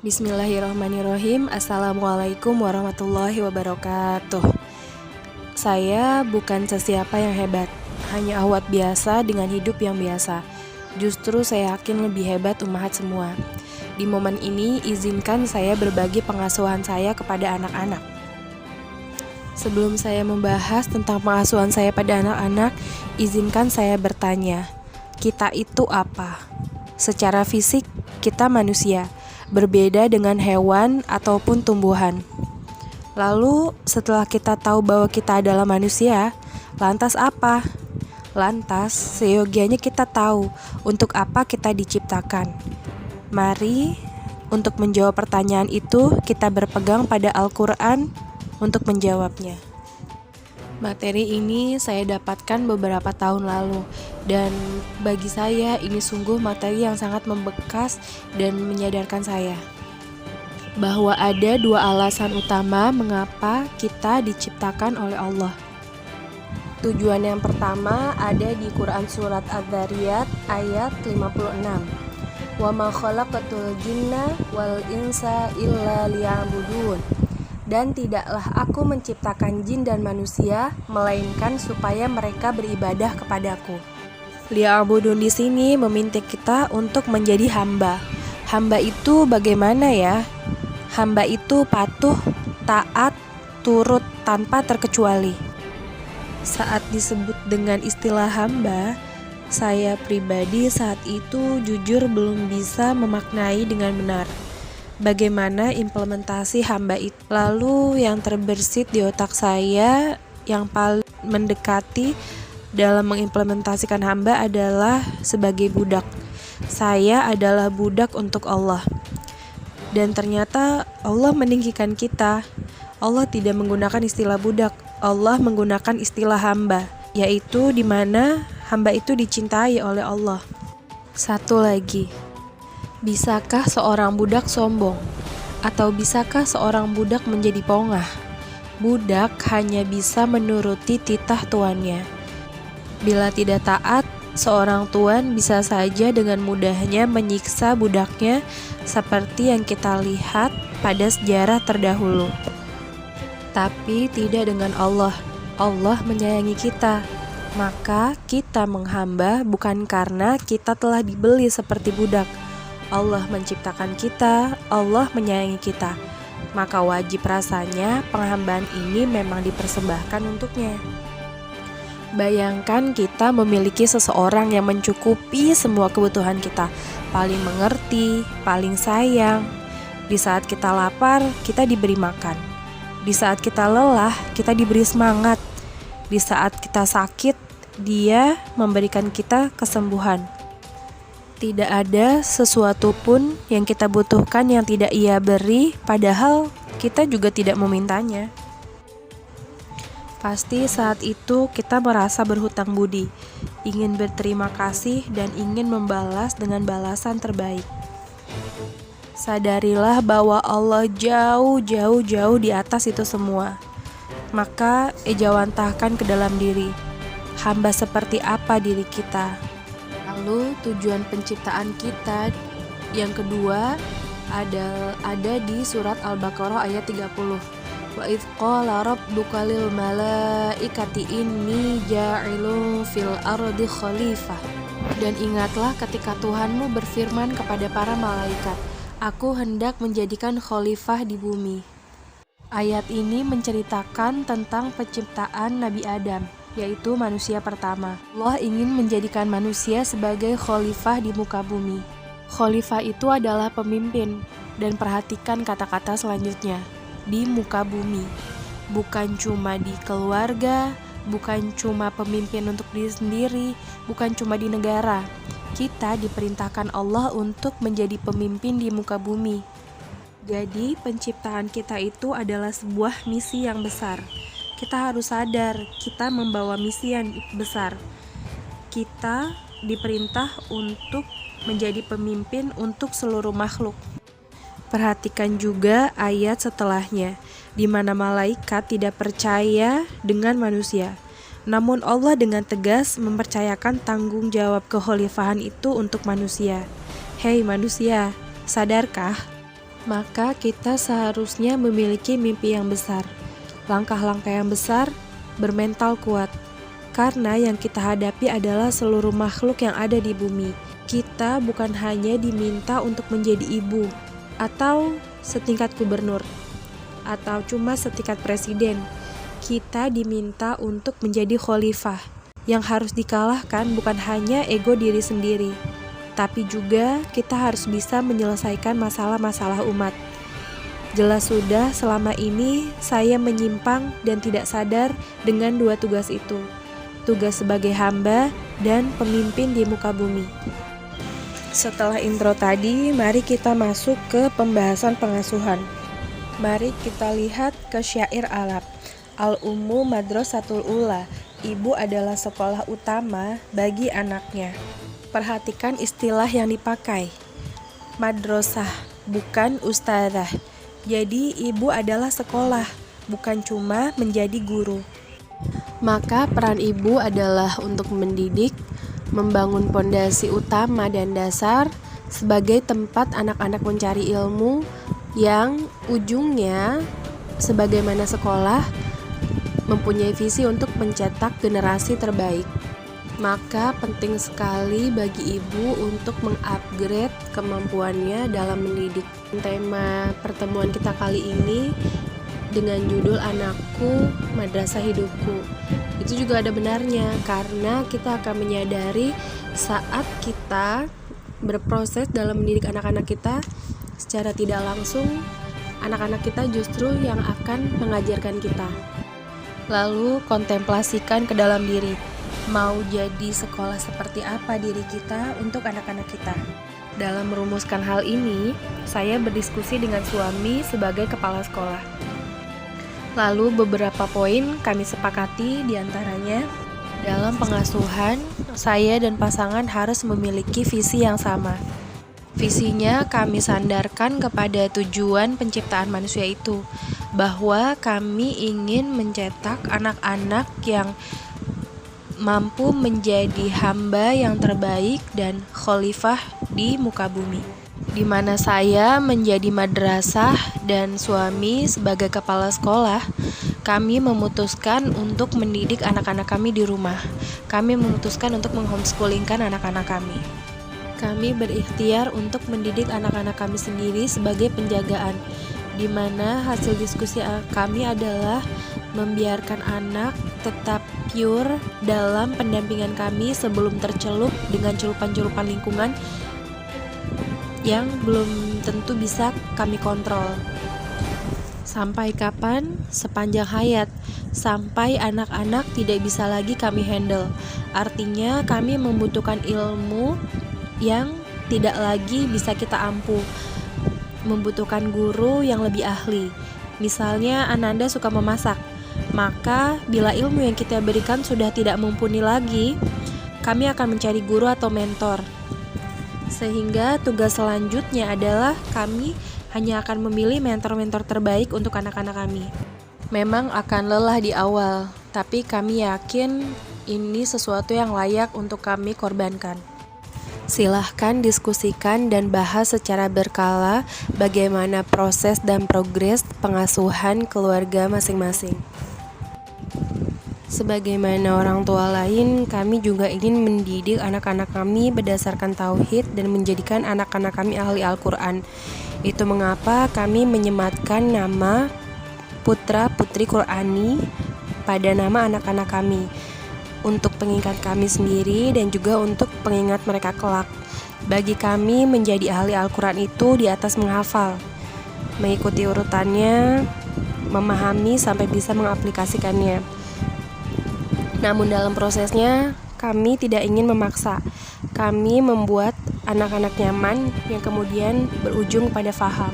Bismillahirrahmanirrahim. Assalamualaikum warahmatullahi wabarakatuh. Saya bukan sesiapa yang hebat, hanya ahwat biasa dengan hidup yang biasa. Justru saya yakin lebih hebat ummahat semua. Di momen ini, izinkan saya berbagi pengasuhan saya kepada anak-anak. Sebelum saya membahas tentang pengasuhan saya pada anak-anak, izinkan saya bertanya, kita itu apa? Secara fisik, kita manusia, berbeda dengan hewan ataupun tumbuhan. Lalu setelah kita tahu bahwa kita adalah manusia, lantas apa? Lantas seyogianya kita tahu untuk apa kita diciptakan. Mari untuk menjawab pertanyaan itu kita berpegang pada Al-Quran untuk menjawabnya. Materi ini saya dapatkan beberapa tahun lalu, dan bagi saya ini sungguh materi yang sangat membekas dan menyadarkan saya bahwa ada dua alasan utama mengapa kita diciptakan oleh Allah. Tujuan yang pertama ada di Quran Surat Adz-Dzariyat ayat 56. Wa ma khalaqatul jinna wal insa illa liya'budun. Dan tidaklah aku menciptakan jin dan manusia, melainkan supaya mereka beribadah kepadaku. Liya'budun di sini meminta kita untuk menjadi hamba. Hamba itu bagaimana ya? Hamba itu patuh, taat, turut tanpa terkecuali. Saat disebut dengan istilah hamba, saya pribadi saat itu jujur belum bisa memaknai dengan benar bagaimana implementasi hamba itu. Lalu yang terbersit di otak saya yang paling mendekati dalam mengimplementasikan hamba adalah sebagai budak. Saya adalah budak untuk Allah. Dan ternyata Allah meninggikan kita. Allah tidak menggunakan istilah budak. Allah menggunakan istilah hamba, yaitu di mana hamba itu dicintai oleh Allah. Satu lagi. Bisakah seorang budak sombong? Atau bisakah seorang budak menjadi pongah? Budak hanya bisa menuruti titah tuannya. Bila tidak taat, seorang tuan bisa saja dengan mudahnya menyiksa budaknya seperti yang kita lihat pada sejarah terdahulu. Tapi tidak dengan Allah. Allah menyayangi kita. Maka kita menghamba bukan karena kita telah dibeli seperti budak. Allah menciptakan kita, Allah menyayangi kita. Maka wajib rasanya penghambaan ini memang dipersembahkan untuknya. Bayangkan kita memiliki seseorang yang mencukupi semua kebutuhan kita, paling mengerti, paling sayang. Di saat kita lapar, kita diberi makan. Di saat kita lelah, kita diberi semangat. Di saat kita sakit, Dia memberikan kita kesembuhan. Tidak ada sesuatu pun yang kita butuhkan yang tidak Ia beri, padahal kita juga tidak memintanya. Pasti saat itu kita merasa berhutang budi, ingin berterima kasih dan ingin membalas dengan balasan terbaik. Sadarilah bahwa Allah jauh di atas itu semua. Maka ejawantahkan ke dalam diri, hamba seperti apa diri kita. Lalu tujuan penciptaan kita yang kedua ada di surat Al-Baqarah ayat 30. Wa idz qala rabbuka lil malaikati inni ja'ilun fil ardi khalifah. Dan ingatlah ketika Tuhanmu berfirman kepada para malaikat, aku hendak menjadikan khalifah di bumi. Ayat ini menceritakan tentang penciptaan Nabi Adam, yaitu manusia pertama. Allah ingin menjadikan manusia sebagai khalifah di muka bumi. Khalifah itu adalah pemimpin, dan perhatikan kata-kata selanjutnya, di muka bumi. Bukan cuma di keluarga, bukan cuma pemimpin untuk diri sendiri, bukan cuma di negara. Kita diperintahkan Allah untuk menjadi pemimpin di muka bumi. Jadi penciptaan kita itu adalah sebuah misi yang besar. Kita harus sadar, kita membawa misi yang besar. Kita diperintah untuk menjadi pemimpin untuk seluruh makhluk. Perhatikan juga ayat setelahnya, di mana malaikat tidak percaya dengan manusia. Namun Allah dengan tegas mempercayakan tanggung jawab kekhalifahan itu untuk manusia. Hei manusia, sadarkah Maka kita seharusnya memiliki mimpi yang besar, langkah-langkah yang besar, bermental kuat. Karena yang kita hadapi adalah seluruh makhluk yang ada di bumi. Kita bukan hanya diminta untuk menjadi ibu, atau setingkat gubernur, atau cuma setingkat presiden. Kita diminta untuk menjadi khalifah. Yang harus dikalahkan bukan hanya ego diri sendiri, tapi juga kita harus bisa menyelesaikan masalah-masalah umat. Jelas sudah selama ini saya menyimpang dan tidak sadar dengan dua tugas itu. Tugas sebagai hamba dan pemimpin di muka bumi. Setelah intro tadi, mari kita masuk ke pembahasan pengasuhan. Mari kita lihat ke syair Arab. Al-Ummu Madrasatul Ula. Ibu adalah sekolah utama bagi anaknya. Perhatikan istilah yang dipakai. Madrasah, bukan ustadzah. Jadi ibu adalah sekolah, bukan cuma menjadi guru. Maka peran ibu adalah untuk mendidik, membangun pondasi utama dan dasar sebagai tempat anak-anak mencari ilmu yang ujungnya sebagaimana sekolah mempunyai visi untuk mencetak generasi terbaik. Maka penting sekali bagi ibu untuk mengupgrade kemampuannya dalam mendidik. Tema pertemuan kita kali ini dengan judul Anakku Madrasah Hidupku. Itu juga ada benarnya, karena kita akan menyadari saat kita berproses dalam mendidik anak-anak kita secara tidak langsung, anak-anak kita justru yang akan mengajarkan kita. Lalu kontemplasikan ke dalam diri. Mau jadi sekolah seperti apa diri kita untuk anak-anak kita? Dalam merumuskan hal ini, saya berdiskusi dengan suami sebagai kepala sekolah. Lalu beberapa poin kami sepakati, diantaranya dalam pengasuhan, saya dan pasangan harus memiliki visi yang sama. Visinya kami sandarkan kepada tujuan penciptaan manusia itu, bahwa kami ingin mencetak anak-anak yang mampu menjadi hamba yang terbaik dan khalifah di muka bumi. Di mana saya menjadi madrasah dan suami sebagai kepala sekolah, kami memutuskan untuk mendidik anak-anak kami di rumah. Kami memutuskan untuk menghomeschoolingkan anak-anak kami. Kami berikhtiar untuk mendidik anak-anak kami sendiri sebagai penjagaan, di mana hasil diskusi kami adalah membiarkan anak tetap pure dalam pendampingan kami sebelum tercelup dengan celupan-celupan lingkungan yang belum tentu bisa kami kontrol. Sampai kapan? Sepanjang hayat, sampai anak-anak tidak bisa lagi kami handle. Artinya kami membutuhkan ilmu yang tidak lagi bisa kita ampuh, membutuhkan guru yang lebih ahli. Misalnya Ananda suka memasak, maka bila ilmu yang kita berikan sudah tidak mumpuni lagi, kami akan mencari guru atau mentor. Sehingga tugas selanjutnya adalah kami hanya akan memilih mentor-mentor terbaik untuk anak-anak kami. Memang akan lelah di awal, tapi kami yakin ini sesuatu yang layak untuk kami korbankan. Silahkan diskusikan dan bahas secara berkala bagaimana proses dan progres pengasuhan keluarga masing-masing. Sebagaimana orang tua lain, kami juga ingin mendidik anak-anak kami berdasarkan tauhid dan menjadikan anak-anak kami ahli Al-Quran. Itu mengapa kami menyematkan nama putra-putri Qurani pada nama anak-anak kami, untuk pengingat kami sendiri dan juga untuk pengingat mereka kelak. Bagi kami menjadi ahli Al-Quran itu di atas menghafal, mengikuti urutannya, memahami sampai bisa mengaplikasikannya. Namun dalam prosesnya kami tidak ingin memaksa. Kami membuat anak-anak nyaman yang kemudian berujung pada faham.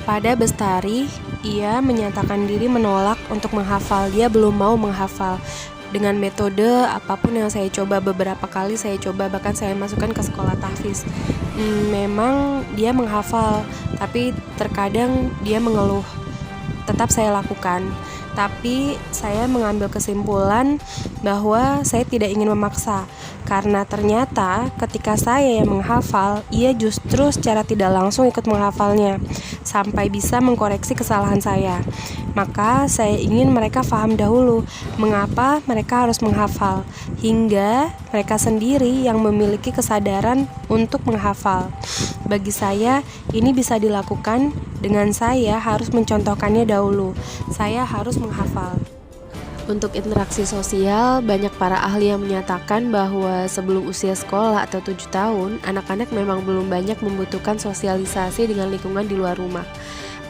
Pada Bestari, ia menyatakan diri menolak untuk menghafal. Dia belum mau menghafal. Dengan metode apapun yang saya coba, beberapa kali saya coba, bahkan saya masukkan ke sekolah tahfiz. Memang dia menghafal, tapi terkadang dia mengeluh. Tetap saya lakukan, tapi saya mengambil kesimpulan bahwa saya tidak ingin memaksa, Karena ternyata ketika saya yang menghafal, ia justru secara tidak langsung ikut menghafalnya, sampai bisa mengkoreksi kesalahan saya. Maka saya ingin mereka paham dahulu mengapa mereka harus menghafal, hingga mereka sendiri yang memiliki kesadaran untuk menghafal. Bagi saya, ini bisa dilakukan dengan saya harus mencontohkannya dahulu. Saya harus menghafal. Untuk interaksi sosial, banyak para ahli yang menyatakan bahwa sebelum usia sekolah atau 7 tahun, anak-anak memang belum banyak membutuhkan sosialisasi dengan lingkungan di luar rumah.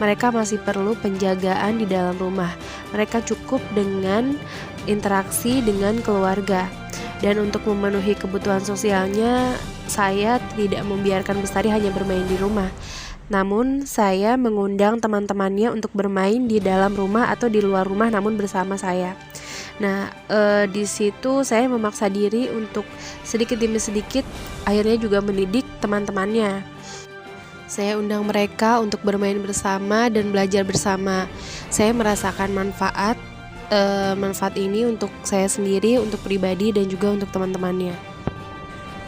Mereka masih perlu penjagaan di dalam rumah. Mereka cukup dengan interaksi dengan keluarga. Dan untuk memenuhi kebutuhan sosialnya, saya tidak membiarkan Bestari hanya bermain di rumah. Namun saya mengundang teman-temannya untuk bermain di dalam rumah atau di luar rumah namun bersama saya. Nah, di situ saya memaksa diri untuk sedikit demi sedikit akhirnya juga mendidik teman-temannya. Saya undang mereka untuk bermain bersama dan belajar bersama. Saya merasakan manfaat ini untuk saya sendiri, untuk pribadi dan juga untuk teman-temannya.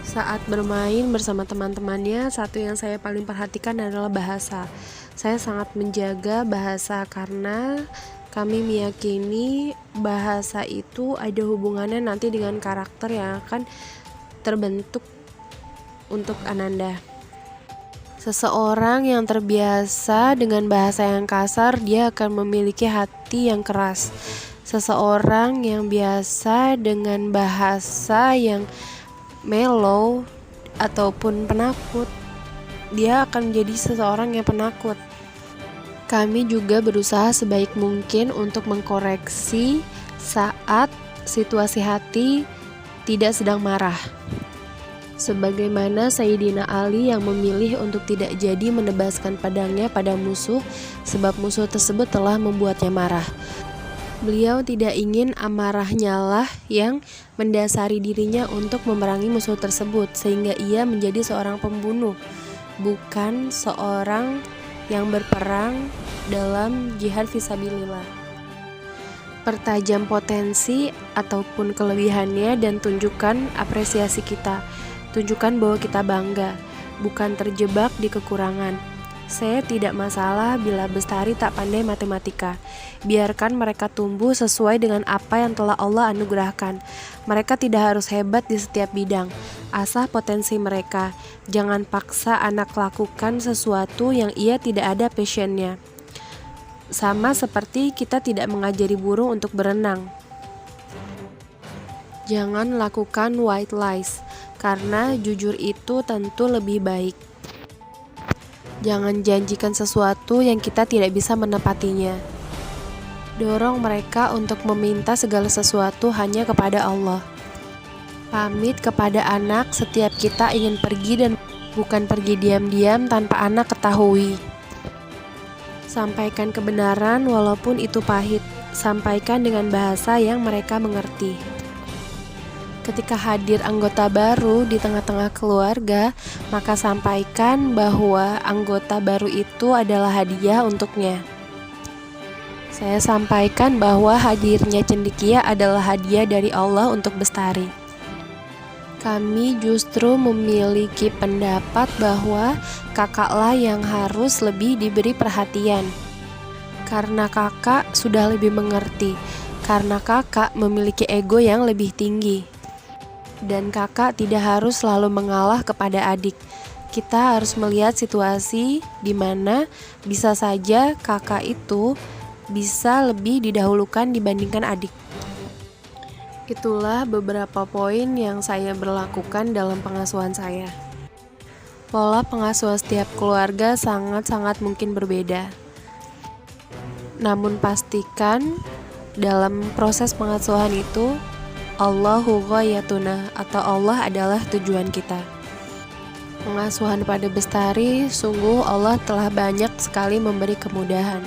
Saat bermain bersama teman-temannya, satu yang saya paling perhatikan adalah bahasa. Saya sangat menjaga bahasa karena kami meyakini bahasa itu ada hubungannya nanti dengan karakter yang akan terbentuk untuk Ananda. Seseorang yang terbiasa dengan bahasa yang kasar, dia akan memiliki hati yang keras. Seseorang yang biasa dengan bahasa yang mellow ataupun penakut, dia akan menjadi seseorang yang penakut. Kami juga berusaha sebaik mungkin untuk mengkoreksi saat situasi hati tidak sedang marah. Sebagaimana Sayyidina Ali yang memilih untuk tidak jadi menebaskan pedangnya pada musuh sebab musuh tersebut telah membuatnya marah. Beliau tidak ingin amarahnya lah yang mendasari dirinya untuk memerangi musuh tersebut sehingga ia menjadi seorang pembunuh, bukan seorang yang berperang dalam jihad fisabilillah. Pertajam potensi ataupun kelebihannya dan tunjukkan apresiasi kita. Tunjukkan bahwa kita bangga, bukan terjebak di kekurangan. Saya tidak masalah bila Bestari tak pandai matematika. Biarkan mereka tumbuh sesuai dengan apa yang telah Allah anugerahkan. Mereka tidak harus hebat di setiap bidang. Asah potensi mereka. Jangan paksa anak lakukan sesuatu yang ia tidak ada passionnya. Sama seperti kita tidak mengajari burung untuk berenang. Jangan lakukan white lies, karena jujur itu tentu lebih baik. Jangan janjikan sesuatu yang kita tidak bisa menepatinya. Dorong mereka untuk meminta segala sesuatu hanya kepada Allah. Pamit kepada anak setiap kita ingin pergi dan bukan pergi diam-diam tanpa anak ketahui. Sampaikan kebenaran walaupun itu pahit. Sampaikan dengan bahasa yang mereka mengerti. Ketika hadir anggota baru di tengah-tengah keluarga, maka sampaikan bahwa anggota baru itu adalah hadiah untuknya. Saya sampaikan bahwa hadirnya cendekia adalah hadiah dari Allah untuk Bestari. Kami justru memiliki pendapat bahwa kakaklah yang harus lebih diberi perhatian. Karena kakak sudah lebih mengerti, karena kakak memiliki ego yang lebih tinggi. Dan kakak tidak harus selalu mengalah kepada adik. Kita harus melihat situasi di mana bisa saja kakak itu bisa lebih didahulukan dibandingkan adik. Itulah beberapa poin yang saya berlakukan dalam pengasuhan saya. Pola pengasuhan setiap keluarga sangat-sangat mungkin berbeda. Namun pastikan dalam proses pengasuhan itu Allahu ghayatuna atau Allah adalah tujuan kita. Pengasuhan pada Bestari, sungguh Allah telah banyak sekali memberi kemudahan.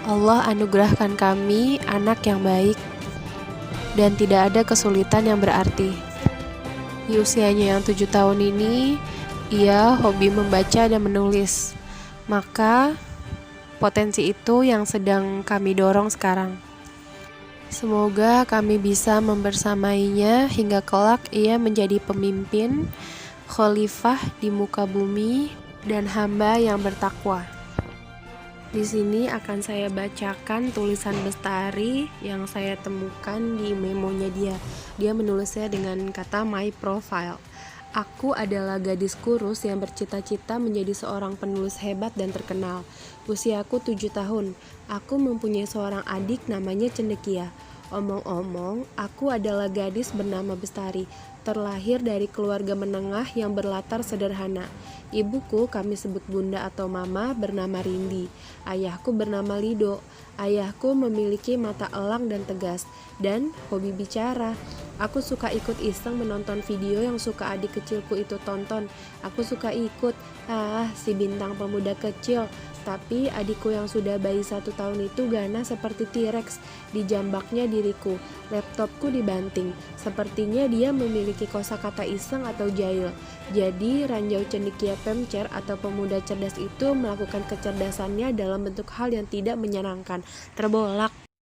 Allah anugerahkan kami anak yang baik dan tidak ada kesulitan yang berarti. Di usianya yang 7 tahun ini, ia hobi membaca dan menulis. Maka potensi itu yang sedang kami dorong sekarang. Semoga kami bisa membersamainya hingga kelak ia menjadi pemimpin, khalifah di muka bumi, dan hamba yang bertakwa. Di sini akan saya bacakan tulisan Bestari yang saya temukan di memonya dia. Dia menulisnya dengan kata my profile. Aku adalah gadis kurus yang bercita-cita menjadi seorang penulis hebat dan terkenal. Usiaku 7 tahun. Aku mempunyai seorang adik namanya Cendekia. Omong-omong, aku adalah gadis bernama Bestari, terlahir dari keluarga menengah yang berlatar sederhana. Ibuku kami sebut bunda atau mama bernama Rindi. Ayahku bernama Lido. Ayahku memiliki mata elang dan tegas, dan hobi bicara. Aku suka ikut iseng menonton video yang suka adik kecilku itu tonton. Aku suka ikut, si bintang pemuda kecil. Tapi adikku yang sudah bayi 1 tahun itu ganas seperti T-Rex. Dijambaknya diriku, laptopku dibanting. Sepertinya dia memiliki kosakata iseng atau jahil. Jadi ranjau cendekia pemcer atau pemuda cerdas itu melakukan kecerdasannya dalam bentuk hal yang tidak menyenangkan. Terbolak.